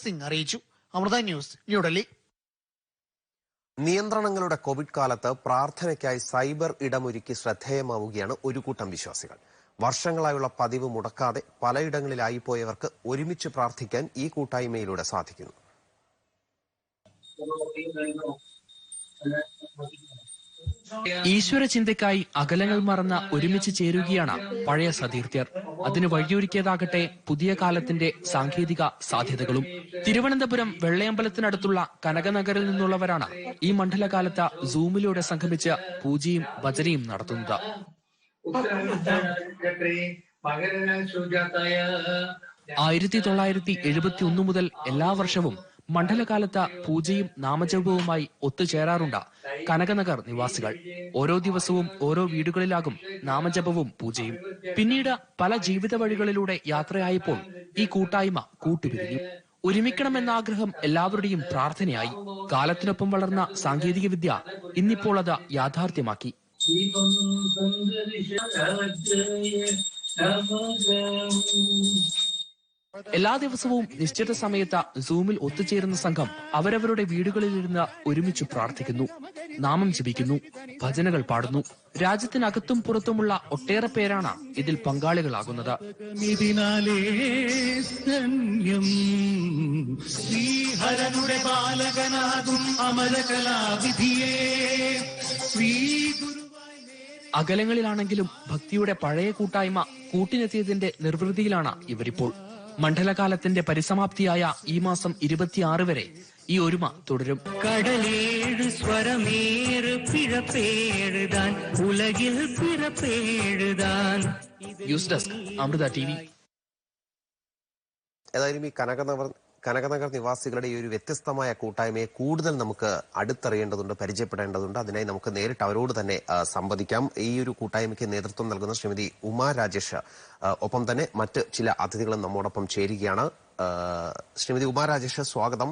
സിംഗ് അറിയിച്ചു. അമൃത ന്യൂസ്, ന്യൂഡൽഹി. നിയന്ത്രണങ്ങളുടെ കോവിഡ് കാലത്ത് പ്രാർത്ഥനയ്ക്കായി സൈബർ ഇടമൊരുക്കി ശ്രദ്ധേയമാവുകയാണ് ഒരു കൂട്ടം വിശ്വാസികൾ. വർഷങ്ങളായുള്ള പതിവ് മുടക്കാതെ പലയിടങ്ങളിലായി പോയവർക്ക് ഒരുമിച്ച് പ്രാർത്ഥിക്കാൻ ഈ കൂട്ടായ്മയിലൂടെ സാധിക്കുന്നു. ഈശ്വര ചിന്തയ്ക്കായി അകലങ്ങൾ മറന്ന ഒരുമിച്ച് ചേരുകയാണ് പഴയ സതീർത്ഥ്യർ. അതിന് വഴിയൊരുക്കിയതാകട്ടെ പുതിയ കാലത്തിന്റെ സാങ്കേതിക സാധ്യതകളും. തിരുവനന്തപുരം വെള്ളയമ്പലത്തിനടുത്തുള്ള കനകനഗറിൽ നിന്നുള്ളവരാണ് ഈ മണ്ഡലകാലത്ത് സൂമിലൂടെ സംഗമിച്ച് പൂജയും ഭജനയും നടത്തുന്നത്. 1971 മുതൽ എല്ലാ വർഷവും മണ്ഡലകാലത്ത് പൂജയും നാമജപവുമായി ഒത്തുചേരാറുണ്ട് കനകനഗർ നിവാസികൾ. ഓരോ ദിവസവും ഓരോ വീടുകളിലാകും നാമജപവും പൂജയും. പിന്നീട് പല ജീവിത വഴികളിലൂടെ യാത്രയായപ്പോൾ ഈ കൂട്ടായ്മ കൂട്ടുപിരിഞ്ഞു. ഒരുമിക്കണമെന്ന ആഗ്രഹം എല്ലാവരുടെയും പ്രാർത്ഥനയായി. കാലത്തിനൊപ്പം വളർന്ന സാങ്കേതിക വിദ്യ ഇന്നിപ്പോൾ അത് യാഥാർത്ഥ്യമാക്കി. എല്ലാ ദിവസവും നിശ്ചിത സമയത്ത് സൂമിൽ ഒത്തുചേരുന്ന സംഘം അവരവരുടെ വീടുകളിലിരുന്ന് ഒരുമിച്ച് പ്രാർത്ഥിക്കുന്നു, നാമം ജപിക്കുന്നു, ഭജനകൾ പാടുന്നു. രാജ്യത്തിനകത്തും പുറത്തുമുള്ള ഒട്ടേറെ പേരാണ് ഇതിൽ പങ്കാളികളാകുന്നത്. അകലങ്ങളിലാണെങ്കിലും ഭക്തിയുടെ പഴയ കൂട്ടായ്മ കൂട്ടിനെത്തിയതിന്റെ നിർവൃതിയിലാണ് ഇവരിപ്പോൾ. മണ്ഡലകാലത്തിന്റെ പരിസമാപ്തിയായ ഈ മാസം 26 വരെ ഈ ഒരുമ തുടരും. കടലേഴ് സ്വരമേറ് പിഴപ്പേഴുതാൻ ഉലകിൽ പിറപ്പേഴുതാൻ. News desk, Amrita TV. ഏതായാലും ഈ കനകനഗർ നിവാസികളുടെ ഈ ഒരു വ്യത്യസ്തമായ കൂട്ടായ്മയെ കൂടുതൽ നമുക്ക് അടുത്തറിയേണ്ടതുണ്ട്, പരിചയപ്പെടേണ്ടതുണ്ട്. അതിനായി നമുക്ക് നേരിട്ട് അവരോട് തന്നെ സംവദിക്കാം. ഈ ഒരു കൂട്ടായ്മയ്ക്ക് നേതൃത്വം നൽകുന്ന ശ്രീമതി ഉമാ രാജേഷ്, ഒപ്പം തന്നെ മറ്റ് ചില അതിഥികളും നമ്മോടൊപ്പം ചേരുകയാണ്. ശ്രീമതി ഉമാ രാജേഷ്, സ്വാഗതം.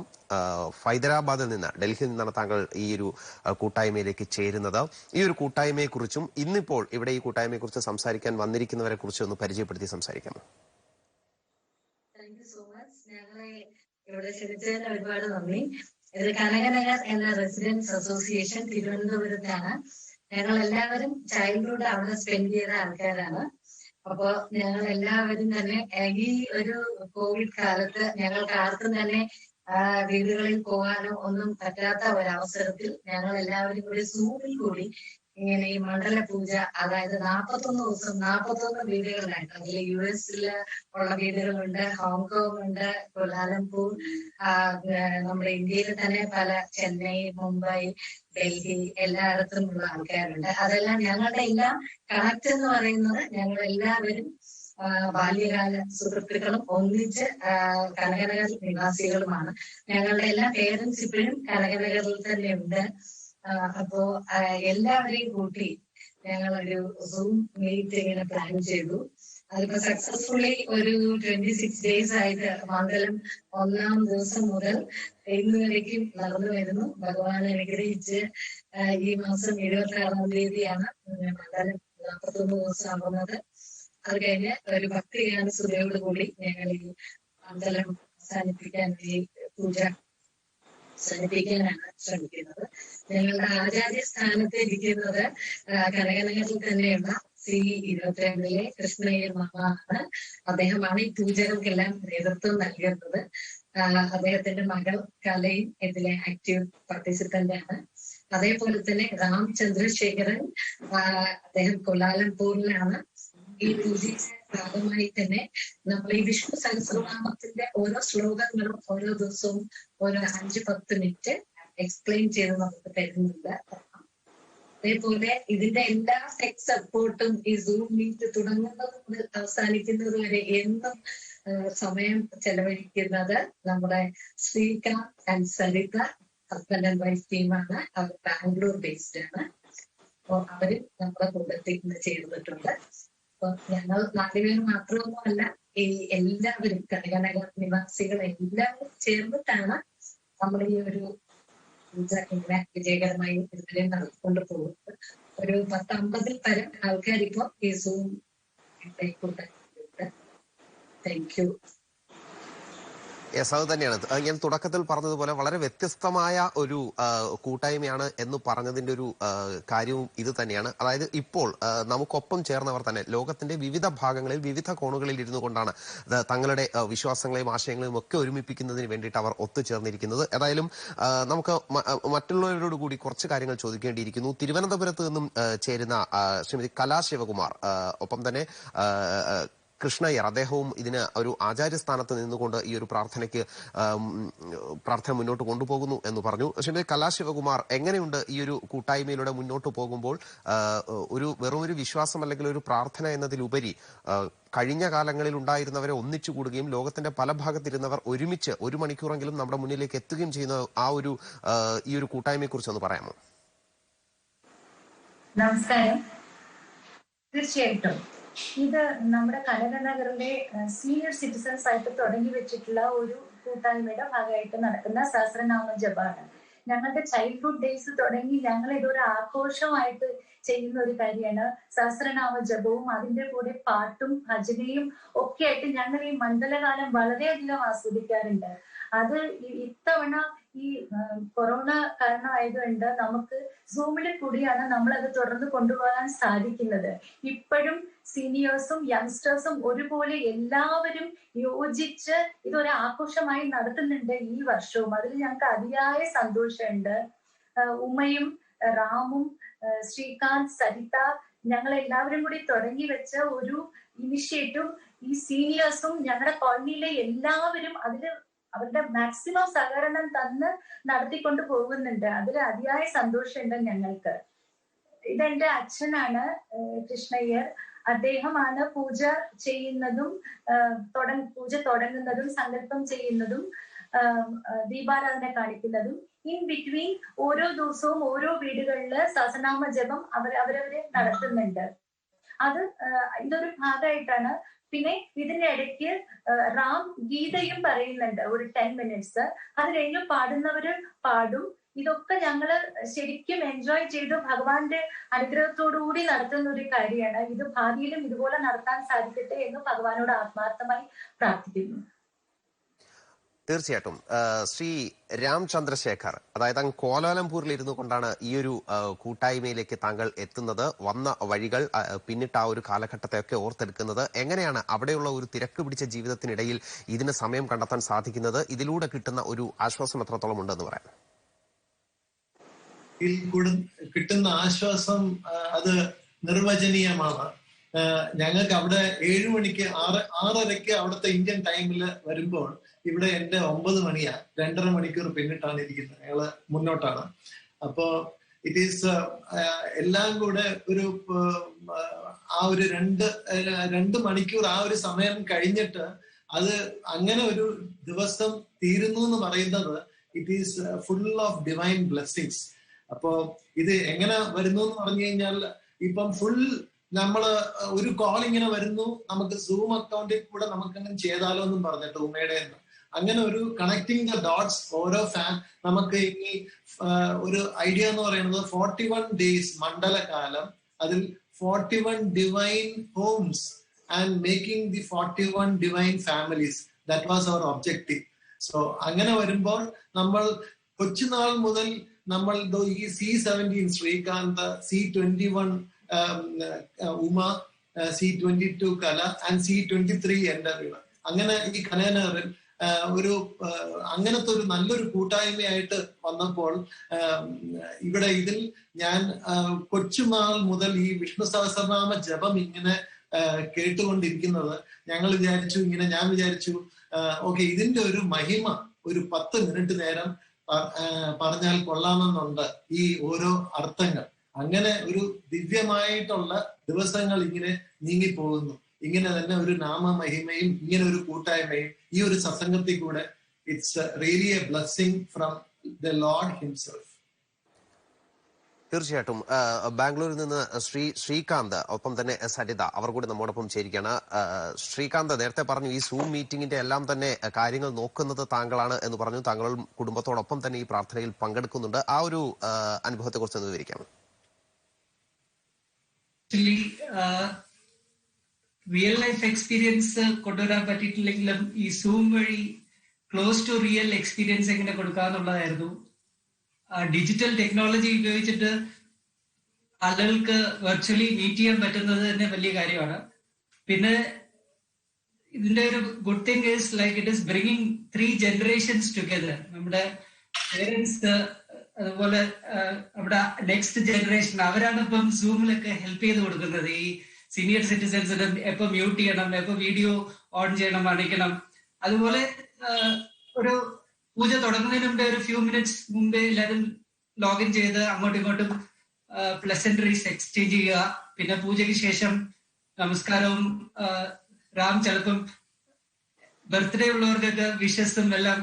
ഹൈദരാബാദിൽ നിന്ന്, ഡൽഹിയിൽ നിന്നാണ് താങ്കൾ ഈ ഒരു കൂട്ടായ്മയിലേക്ക് ചേരുന്നത്. ഈ ഒരു കൂട്ടായ്മയെക്കുറിച്ചും ഇന്നിപ്പോൾ ഇവിടെ ഈ കൂട്ടായ്മയെക്കുറിച്ച് സംസാരിക്കാൻ വന്നിരിക്കുന്നവരെ കുറിച്ച് ഒന്ന് പരിചയപ്പെടുത്തി സംസാരിക്കാമോ? ഞങ്ങളെ ഇവിടെ ക്ഷണിച്ചതിന് ഒരുപാട് നന്ദി. ഇത് കനകനഗർ എന്ന റെസിഡൻസ് അസോസിയേഷൻ തിരുവനന്തപുരത്താണ്. ഞങ്ങൾ എല്ലാവരും ചൈൽഡ്ഹുഡ് അവിടെ സ്പെൻഡ് ചെയ്ത ആൾക്കാരാണ്. അപ്പോ ഞങ്ങൾ എല്ലാവരും തന്നെ ഈ ഒരു കോവിഡ് കാലത്ത് ഞങ്ങൾക്ക് ആർക്കും തന്നെ വീടുകളിൽ പോകാനോ ഒന്നും പറ്റാത്ത ഒരവസരത്തിൽ ഞങ്ങൾ എല്ലാവരും കൂടി സൂമിൽ കൂടി ഇങ്ങനെ ഈ മണ്ഡല പൂജ, അതായത് 41 ദിവസം 41 വീടുകളിലായിട്ട്, അതിൽ US ഉള്ള വീടുകളുണ്ട്, ഹോങ്കോങ് ഉണ്ട്, കുലാലംപൂർ, നമ്മുടെ ഇന്ത്യയിൽ തന്നെ പല ചെന്നൈ, മുംബൈ, ഡൽഹി എല്ലായിടത്തും ഉള്ള ആൾക്കാരുണ്ട്. അതെല്ലാം ഞങ്ങളുടെ എല്ലാം കണക്ട് എന്ന് പറയുന്നത് ഞങ്ങൾ എല്ലാവരും ബാല്യകാല സുഹൃത്തുക്കളും ഒന്നിച്ച് കനകനഗർ നിവാസികളുമാണ്. ഞങ്ങളുടെ എല്ലാ പേരൻസ് ഇപ്പോഴും കനകനഗറിൽ തന്നെ ഉണ്ട്. അപ്പോ എല്ലാവരെയും കൂട്ടി ഞങ്ങളൊരു സൂം മീറ്റ് ഇങ്ങനെ പ്ലാൻ ചെയ്തു. അതിപ്പോ സക്സസ്ഫുള്ളി ഒരു 26 days ആയിട്ട് മണ്ഡലം 1-ാം ദിവസം മുതൽ ഇന്ന് വരേക്കും നടന്നു വരുന്നു. ഭഗവാൻ അനുഗ്രഹിച്ച് ഈ മാസം 26-ാം തീയതിയാണ് മണ്ഡലം 41 ദിവസം ആകുന്നത്. അത് കഴിഞ്ഞ് ഒരു ഭക്തിഗാന സ്തുതിയോടുകൂടി ഞങ്ങൾ ഈ മണ്ഡലം അവസാനിപ്പിക്കാൻ, ഈ പൂജ അവസാനിപ്പിക്കാനാണ് ശ്രമിക്കുന്നത്. ഞങ്ങളുടെ ആചാര്യ സ്ഥാനത്ത് ഇരിക്കുന്നത് കനകനഗറിൽ തന്നെയുള്ള C22 കൃഷ്ണയ്യർ മാമാണ്. അദ്ദേഹമാണ് ഈ പൂജകൾക്കെല്ലാം നേതൃത്വം നൽകുന്നത്. അദ്ദേഹത്തിന്റെ മകൾ കലയും ഇതിലെ ആക്റ്റീവ് പാർട്ടിസിപ്പന്റ് ആണ്. അതേപോലെ തന്നെ രാം ചന്ദ്രശേഖരൻ, അദ്ദേഹം കൊലാലംപൂരിലാണ്. ഈ പൂജയുടെ ഭാഗമായി തന്നെ നമ്മൾ ഈ വിഷ്ണു സഹസ്രനാമത്തിന്റെ ഓരോ ശ്ലോകങ്ങളും ഓരോ ദിവസവും ഓരോ 5-10 മിനിറ്റ് എക്സ്പ്ലെയിൻ ചെയ്ത് നമുക്ക് തരുന്നുണ്ട്. അതേപോലെ ഇതിന്റെ എല്ലാ ടെക് സപ്പോർട്ടും ഈ സൂം മീറ്റ് തുടങ്ങുന്നത് മുതൽ അവസാനിക്കുന്നത് വരെ എന്നും സമയം ചെലവഴിക്കുന്നത് നമ്മുടെ Srikanth and Saritha, husband and wife ടീമാണ്. അവർ ബാംഗ്ലൂർ ബേസ്ഡ് ആണ്. അപ്പോൾ അവര് നമ്മുടെ കൂട്ടത്തിൽ ചേർന്നിട്ടുണ്ട്. അപ്പൊ ഞങ്ങൾ 4 പേര് മാത്രമൊന്നുമല്ല, ഈ എല്ലാവരും കനകനഗർ നിവാസികൾ എല്ലാവരും ചേർന്നിട്ടാണ് നമ്മൾ ഈ ഒരു പൂജ ഇങ്ങനെ വിജയകരമായി ഇതുവരെ നടത്തിക്കൊണ്ട് പോകുന്നത്. ഒരു 10-50 പരം ആൾക്കാർ ഇപ്പോ ഈ സൂം കൂട്ടായിട്ടുണ്ട്. Thank you. യെസ്, അത് തന്നെയാണ് ഞാൻ തുടക്കത്തിൽ പറഞ്ഞതുപോലെ വളരെ വ്യത്യസ്തമായ ഒരു കൂട്ടായ്മയാണ് എന്ന് പറഞ്ഞതിന്റെ ഒരു കാര്യവും ഇത് തന്നെയാണ്. അതായത് ഇപ്പോൾ നമുക്കൊപ്പം ചേർന്നവർ തന്നെ ലോകത്തിന്റെ വിവിധ ഭാഗങ്ങളിൽ വിവിധ കോണുകളിൽ ഇരുന്നു കൊണ്ടാണ് തങ്ങളുടെ വിശ്വാസങ്ങളെയും ആശയങ്ങളെയും ഒക്കെ ഒരുമിപ്പിക്കുന്നതിന് വേണ്ടിയിട്ട് അവർ ഒത്തുചേർന്നിരിക്കുന്നത്. ഏതായാലും നമുക്ക് മറ്റുള്ളവരോട് കൂടി കുറച്ച് കാര്യങ്ങൾ ചോദിക്കേണ്ടിയിരിക്കുന്നു. തിരുവനന്തപുരത്ത് നിന്നും ചേരുന്ന ശ്രീമതി കലാ ശിവകുമാർ, ഒപ്പം തന്നെ കൃഷ്ണയ്യർ, അദ്ദേഹവും ഇതിന് ഒരു ആചാര്യസ്ഥാനത്ത് നിന്നുകൊണ്ട് ഈ ഒരു പ്രാർത്ഥന മുന്നോട്ട് കൊണ്ടുപോകുന്നു എന്ന് പറഞ്ഞു. ശ്രീമതി കലാ ശിവകുമാർ, എങ്ങനെയുണ്ട് ഈ ഒരു കൂട്ടായ്മയിലൂടെ മുന്നോട്ട് പോകുമ്പോൾ വെറുമൊരു വിശ്വാസം അല്ലെങ്കിൽ ഒരു പ്രാർത്ഥന എന്നതിലുപരി കഴിഞ്ഞ കാലങ്ങളിൽ ഉണ്ടായിരുന്നവരെ ഒന്നിച്ചു കൂടുകയും ലോകത്തിന്റെ പല ഭാഗത്തിരുന്നവർ ഒരുമിച്ച് 1 മണിക്കൂറെങ്കിലും നമ്മുടെ മുന്നിലേക്ക് എത്തുകയും ചെയ്യുന്ന ഈ ഒരു കൂട്ടായ്മയെ കുറിച്ച് ഒന്ന് പറയാമോ? നമസ്കാരം. തീർച്ചയായിട്ടും ഇത് നമ്മുടെ കനകനഗറിലെ സീനിയർ സിറ്റിസൺസ് ആയിട്ട് തുടങ്ങി വെച്ചിട്ടുള്ള ഒരു കൂട്ടായ്മയുടെ ഭാഗമായിട്ട് നടക്കുന്ന സഹസ്രനാമ ജപമാണ്. ഞങ്ങളുടെ ചൈൽഡ്ഹുഡ് ഡേയ്സ് തുടങ്ങി ഞങ്ങൾ ഇതൊരു ആഘോഷമായിട്ട് ചെയ്യുന്ന ഒരു കാര്യമാണ് സഹസ്രനാമ ജപവും അതിന്റെ കൂടെ പാട്ടും ഭജനയും ഒക്കെ ആയിട്ട് ഞങ്ങൾ ഈ മണ്ഡലകാലം വളരെയധികം ആസ്വദിക്കാറുണ്ട്. അത് ഇത്തവണ ഈ കൊറോണ കാരണമായതുകൊണ്ട് നമുക്ക് സൂമിൽ കൂടിയാണ് നമ്മളത് തുടർന്ന് കൊണ്ടുപോകാൻ സാധിക്കുന്നത്. ഇപ്പോഴും സീനിയേഴ്സും യങ്സ്റ്റേഴ്സും ഒരുപോലെ എല്ലാവരും യോജിച്ച് ഇതൊരു ആഘോഷമായി നടത്തുന്നുണ്ട് ഈ വർഷവും. അതിൽ ഞങ്ങൾക്ക് അതിയായ സന്തോഷമുണ്ട്. ഉമ്മയും റാമും ശ്രീകാന്ത്, സരിത, ഞങ്ങൾ എല്ലാവരും കൂടി തുടങ്ങി വെച്ച ഒരു ഇനിഷ്യേറ്റീവ് ഈ സീനിയേഴ്സും ഞങ്ങളുടെ കോളനിയിലെ എല്ലാവരും അതില് അവരുടെ മാക്സിമം സഹകരണം തന്ന് നടത്തിക്കൊണ്ട് പോകുന്നുണ്ട്. അതിൽ അതിയായ സന്തോഷമുണ്ട് ഞങ്ങൾക്ക്. ഇതെന്റെ അച്ഛനാണ് കൃഷ്ണയ്യർ. അദ്ദേഹമാണ് പൂജ ചെയ്യുന്നതും പൂജ തുടങ്ങുന്നതും സങ്കല്പം ചെയ്യുന്നതും ദീപാരാധന കാണിക്കുന്നതും. ഇൻ ബിറ്റ്വീൻ ഓരോ ദിവസവും ഓരോ വീടുകളില് സഹസ്രനാമ ജപം അവരവരെ നടത്തുന്നുണ്ട്. അത് ഇതൊരു ഭാഗമായിട്ടാണ്. പിന്നെ ഇതിന്റെ ഇടയ്ക്ക് റാം ഗീതയും പറയുന്നുണ്ട് ഒരു 10 minutes. അത് കഴിഞ്ഞ് പാടുന്നവര് പാടും. ഇതൊക്കെ ഞങ്ങള് ശരിക്കും എൻജോയ് ചെയ്ത് ഭഗവാന്റെ അനുഗ്രഹത്തോടുകൂടി നടത്തുന്ന ഒരു കാര്യമാണ്. ഇത് ഭാവിയിലും ഇതുപോലെ നടത്താൻ സാധിക്കട്ടെ എന്ന് ഭഗവാനോട് ആത്മാർത്ഥമായി പ്രാർത്ഥിക്കുന്നു. തീർച്ചയായിട്ടും. ശ്രീ രാം ചന്ദ്രശേഖർ, അതായത് അങ്ങ് കോലാലംപൂരിൽ ഇരുന്നു കൊണ്ടാണ് ഈ ഒരു കൂട്ടായ്മയിലേക്ക് താങ്കൾ എത്തുന്നത്. വന്ന വഴികൾ, പിന്നിട്ട ആ ഒരു കാലഘട്ടത്തെയൊക്കെ ഓർത്തെടുക്കുന്നത് എങ്ങനെയാണ്? അവിടെയുള്ള ഒരു തിരക്ക് പിടിച്ച ജീവിതത്തിനിടയിൽ ഇതിന് സമയം കണ്ടെത്താൻ സാധിക്കുന്നത്, ഇതിലൂടെ കിട്ടുന്ന ഒരു ആശ്വാസം എത്രത്തോളം ഉണ്ടെന്ന് പറയാം? കിട്ടുന്ന ആശ്വാസം അത് നിർവചനീയമാണ്. ഞങ്ങൾക്ക് അവിടെ 7 മണിക്ക് 6:30 അവിടുത്തെ ഇന്ത്യൻ ടൈമിൽ വരുമ്പോൾ ഇവിടെ എന്റെ 9 മണിയാ. 2.5 മണിക്കൂർ പിന്നിട്ടാണ് ഇരിക്കുന്നത്. ഞങ്ങള് മുന്നോട്ടാണ്. അപ്പോ ഇറ്റ് ഈസ് എല്ലാം കൂടെ ഒരു ആ ഒരു 2 മണിക്കൂർ ആ ഒരു സമയം കഴിഞ്ഞിട്ട് അത് അങ്ങനെ ഒരു ദിവസം തീരുന്നു എന്ന് പറയുന്നത് it is full of divine blessings. അപ്പോ ഇത് എങ്ങനെ വരുന്നു എന്ന് പറഞ്ഞു കഴിഞ്ഞാൽ, ഇപ്പം ഫുൾ നമ്മള് ഒരു കോൾ ഇങ്ങനെ വരുന്നു, നമുക്ക് സൂം അക്കൗണ്ടിൽ കൂടെ നമുക്ക് അങ്ങനെ ചെയ്താലോ എന്നും പറഞ്ഞിട്ട് ഉമ്മയുടെ അങ്ങനെ ഒരു കണക്ടിങ് ദ ഡോട്ട്സ്. ഓരോ നമുക്ക് ഈ ഒരു ഐഡിയ എന്ന് പറയുന്നത് 41 days മണ്ഡലകാലം, അതിൽ 41 divine homes and making the 41 divine families. That was our objective. So അങ്ങനെ വരുമ്പോൾ നമ്മൾ കൊച്ചുനാൾ മുതൽ നമ്മൾ ഈ C17 Srikanth, C21 Uma, C22 കല ആൻഡ് C23 എന്റെ വീട്, അങ്ങനെ ഈ കനകനഗറിൽ ഒരു അങ്ങനത്തെ ഒരു നല്ലൊരു കൂട്ടായ്മയായിട്ട് വന്നപ്പോൾ ഇവിടെ ഇതിൽ ഞാൻ കൊച്ചുനാൾ മുതൽ ഈ വിഷ്ണു സഹസ്രനാമ ജപം ഇങ്ങനെ കേട്ടുകൊണ്ടിരിക്കുന്നത് ഞാൻ വിചാരിച്ചു ഓക്കെ, ഇതിന്റെ ഒരു മഹിമ ഒരു 10 മിനിറ്റ് നേരം പറഞ്ഞാൽ കൊള്ളാമെന്നുണ്ട്. ഈ ഓരോ അർത്ഥങ്ങൾ അങ്ങനെ ഒരു ദിവ്യമായിട്ടുള്ള ദിവസങ്ങൾ ഇങ്ങനെ നീങ്ങിപ്പോകുന്നു. ഇങ്ങനെ തന്നെ ഒരു നാമമഹിമയും ഇങ്ങനെ ഒരു കൂട്ടായ്മയും ഈ ഒരു സത്സംഗത്തിൽ കൂടെ it's really A blessing from the Lord himself. തീർച്ചയായിട്ടും. ബാംഗ്ലൂരിൽ നിന്ന് ശ്രീകാന്ത്, ഒപ്പം തന്നെ സരിത, അവർ കൂടി നമ്മോടൊപ്പം ചേരുകയാണ്. ശ്രീകാന്ത്, നേരത്തെ പറഞ്ഞു ഈ സൂം മീറ്റിംഗിന്റെ എല്ലാം തന്നെ കാര്യങ്ങൾ നോക്കുന്നത് താങ്കളാണ് എന്ന് പറഞ്ഞു. താങ്കളും കുടുംബത്തോടൊപ്പം തന്നെ ഈ പ്രാർത്ഥനയിൽ പങ്കെടുക്കുന്നുണ്ട്. ആ ഒരു അനുഭവത്തെ കുറിച്ച് ഒന്ന് വിവരിക്കാം. റിയൽ ലൈഫ് എക്സ്പീരിയൻസ് കൊണ്ടുവരാൻ പറ്റിയിട്ടില്ലെങ്കിലും ഈ സൂം വഴി ക്ലോസ് ടു റിയൽ എക്സ്പീരിയൻസ് എങ്ങനെ കൊടുക്കാന്നുള്ളതായിരുന്നു. ഡിജിറ്റൽ ടെക്നോളജി ഉപയോഗിച്ചിട്ട് ആളുകൾക്ക് വെർച്വലി മീറ്റ് ചെയ്യാൻ പറ്റുന്നത് തന്നെ വലിയ കാര്യമാണ്. പിന്നെ ഇതിന്റെ ഒരു good thing is like it is bringing 3 generations together. നമ്മുടെ പേരൻസ്, അതുപോലെ നമ്മുടെ നെക്സ്റ്റ് ജനറേഷൻ, അവരാണ് ഇപ്പം സൂമിലൊക്കെ ഹെൽപ്പ് ചെയ്ത് കൊടുക്കുന്നത്. ഈ സീനിയർ സിറ്റിസൺസിന് എപ്പോ മ്യൂട്ട് ചെയ്യണം, എപ്പോ വീഡിയോ ഓൺ ചെയ്യണം, അണിക്കണം. അതുപോലെ ഒരു പൂജ തുടങ്ങുന്നതിന് മുമ്പേ ഒരു ഫ്യൂ മിനിറ്റ്സ് മുമ്പേ എല്ലാവരും ലോഗിൻ ചെയ്ത് അങ്ങോട്ടും ഇങ്ങോട്ടും പ്ലസന്ററീസ് എക്സ്ചേഞ്ച് ചെയ്യുക. പിന്നെ പൂജയ്ക്ക് ശേഷം നമസ്കാരവും റാം ചിലപ്പം ബർത്ത്ഡേ ഉള്ളവർക്കൊക്കെ വിഷസും എല്ലാം,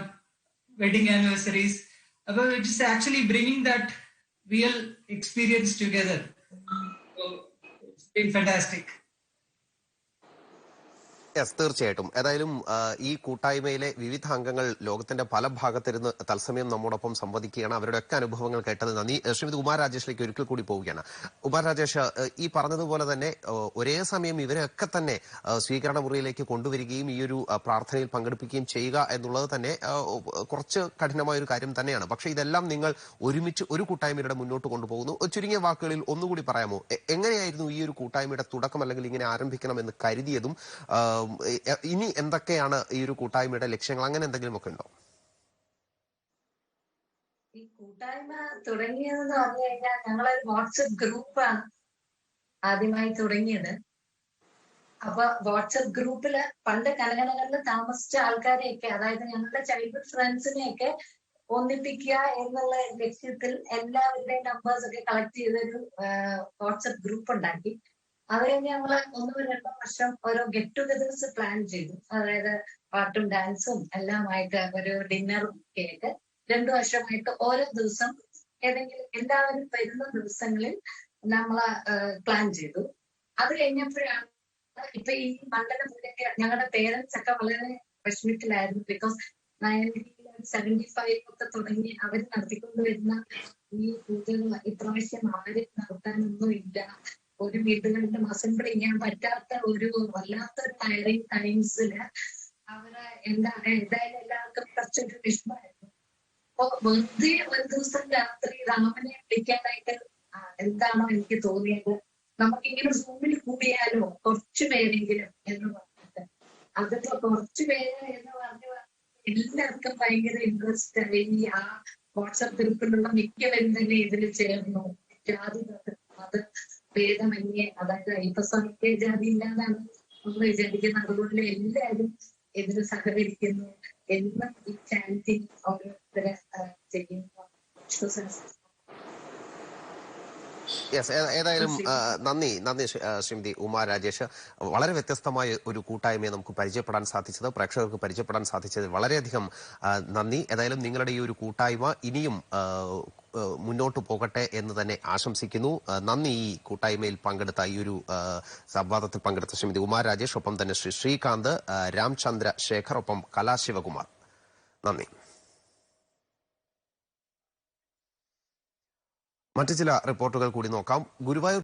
വെഡിങ് ആനിവേഴ്സറീസ്. അപ്പൊ it's actually bringing that real experience together. It's been fantastic. Yes, തീർച്ചയായിട്ടും. ഏതായാലും ഈ കൂട്ടായ്മയിലെ വിവിധ അംഗങ്ങൾ ലോകത്തിന്റെ പല ഭാഗത്തിരുന്ന് തത്സമയം നമ്മോടൊപ്പം സംവദിക്കുകയാണ്. അവരുടെയൊക്കെ അനുഭവങ്ങൾ കേട്ടത് നന്ദി. ശ്രീമതി ഉമാ രാജേഷിലേക്ക് ഒരിക്കൽ കൂടി പോവുകയാണ്. ഉമാ രാജേഷ്, ഈ പറഞ്ഞതുപോലെ തന്നെ ഒരേ സമയം ഇവരെയൊക്കെ തന്നെ സ്വീകരണ മുറിയിലേക്ക് കൊണ്ടുവരികയും ഈ ഒരു പ്രാർത്ഥനയിൽ പങ്കെടുപ്പിക്കുകയും ചെയ്യുക എന്നുള്ളത് തന്നെ കുറച്ച് കഠിനമായ ഒരു കാര്യം തന്നെയാണ്. പക്ഷേ ഇതെല്ലാം നിങ്ങൾ ഒരുമിച്ച് ഒരു കൂട്ടായ്മയുടെ മുന്നോട്ട് കൊണ്ടുപോകുന്നു. ചുരുങ്ങിയ വാക്കുകളിൽ ഒന്നുകൂടി പറയാമോ, എങ്ങനെയായിരുന്നു ഈ ഒരു കൂട്ടായ്മയുടെ തുടക്കം, അല്ലെങ്കിൽ ഇങ്ങനെ ആരംഭിക്കണമെന്ന് കരുതിയതും ഇനി എന്തൊക്കെയാണ് ഈ ഒരു കൂട്ടായ്മയുടെ ലക്ഷ്യങ്ങൾ, അങ്ങനെ എന്തെങ്കിലും ഒക്കെ ഉണ്ടോ? ഈ കൂട്ടായ്മ തുടങ്ങിയതെന്ന് പറഞ്ഞു കഴിഞ്ഞാൽ ഞങ്ങളൊരു വാട്സപ്പ് ഗ്രൂപ്പാണ് ആദ്യമായി തുടങ്ങിയത്. അപ്പൊ വാട്സപ്പ് ഗ്രൂപ്പില് പണ്ട് കനകനഗറിൽ താമസിച്ച ആൾക്കാരെയൊക്കെ, അതായത് ഞങ്ങളുടെ ചൈൽഡ്ഹുഡ് ഫ്രണ്ട്സിനെയൊക്കെ ഒന്നിപ്പിക്കുക എന്നുള്ള ലക്ഷ്യത്തിൽ എല്ലാവരുടെയും നമ്പേഴ്സ് ഒക്കെ കളക്ട് ചെയ്തൊരു വാട്സപ്പ് ഗ്രൂപ്പ് ഉണ്ടാക്കി. അവരെ ഞങ്ങള് 1-2 വർഷം ഓരോ ഗെറ്റ് ടുഗദേഴ്സ് പ്ലാൻ ചെയ്തു. അതായത് പാട്ടും ഡാൻസും എല്ലാമായിട്ട് ഒരു ഡിന്നറും ഒക്കെ ആയിട്ട് 2 വർഷമായിട്ട് ഓരോ ദിവസം ഏതെങ്കിലും എല്ലാവരും വരുന്ന ദിവസങ്ങളിൽ നമ്മള് പ്ലാൻ ചെയ്തു. അത് കഴിഞ്ഞപ്പോഴാണ് ഇപ്പൊ ഈ മണ്ഡല പൂജയ്ക്ക് ഞങ്ങളുടെ പേരൻസ് ഒക്കെ വളരെ വിഷമത്തിലായിരുന്നു. ബിക്കോസ് 1975 ഒക്കെ തുടങ്ങി അവർ നടത്തിക്കൊണ്ടുവരുന്ന ഈ പൂജകൾ ഇപ്രാവശ്യം ആരും നടത്താനൊന്നും ഇല്ല. ഒരു വീടുകളിലും അസംബ്ലി ചെയ്യാൻ പറ്റാത്ത ഒരു വല്ലാത്തൊരു ടയറിങ് ടൈംസില് അവര് എന്തായാലും എല്ലാവർക്കും കുറച്ചൊരു വിഷമമായിരുന്നു. അപ്പൊ വെറുതെ ഒരു ദിവസം രാത്രി രാമനെ വിളിക്കാനായിട്ട് എന്താണോ എനിക്ക് തോന്നിയത്, നമുക്കിങ്ങനെ സൂമിൽ കൂടിയാലോ കുറച്ചു പേരെങ്കിലും എന്ന് പറഞ്ഞിട്ട്, അതിപ്പോ കുറച്ചു പേര് എന്ന് പറഞ്ഞു എല്ലാവർക്കും ഭയങ്കര ഇൻട്രസ്റ്റ് ആയി. ആ വാട്സപ്പ് ഗ്രൂപ്പിലുള്ള മിക്കവരും തന്നെ ഇതിൽ ചേർന്നു. ജാതി മത ഭേദമന്യേ, അതായത് അയ്യപ്പസ്വാമിക്ക് ജാതി ഇല്ലാതാണ് നമ്മൾ വിചാരിക്കുന്നത്. അതുപോലെ എല്ലാവരും ഇതിൽ സഹകരിക്കുന്നു. എന്നും ഈ ചാരിറ്റിങ് ഓരോരുത്തരെ ചെയ്യുന്നു. യെസ്, ഏതായാലും നന്ദി ശ്രീമതി ഉമാ രാജേഷ്. വളരെ വ്യത്യസ്തമായ ഒരു കൂട്ടായ്മയെ നമുക്ക് പരിചയപ്പെടാൻ സാധിച്ചത്, പ്രേക്ഷകർക്ക് പരിചയപ്പെടാൻ സാധിച്ചത് വളരെയധികം നന്ദി. ഏതായാലും നിങ്ങളുടെ ഈ ഒരു കൂട്ടായ്മ ഇനിയും മുന്നോട്ട് പോകട്ടെ എന്ന് തന്നെ ആശംസിക്കുന്നു. നന്ദി. ഈ കൂട്ടായ്മയിൽ പങ്കെടുത്ത, ഈ ഒരു സംവാദത്തിൽ പങ്കെടുത്ത ശ്രീമതി ഉമാ രാജേഷ്, ഒപ്പം തന്നെ ശ്രീ ശ്രീകാന്ത്, രാംചന്ദ്ര ശേഖർ, ഒപ്പം കലാശിവകുമാർ. നന്ദി. മറ്റു ചില റിപ്പോർട്ടുകൾ കൂടി നോക്കാം. ഗുരുവായൂർ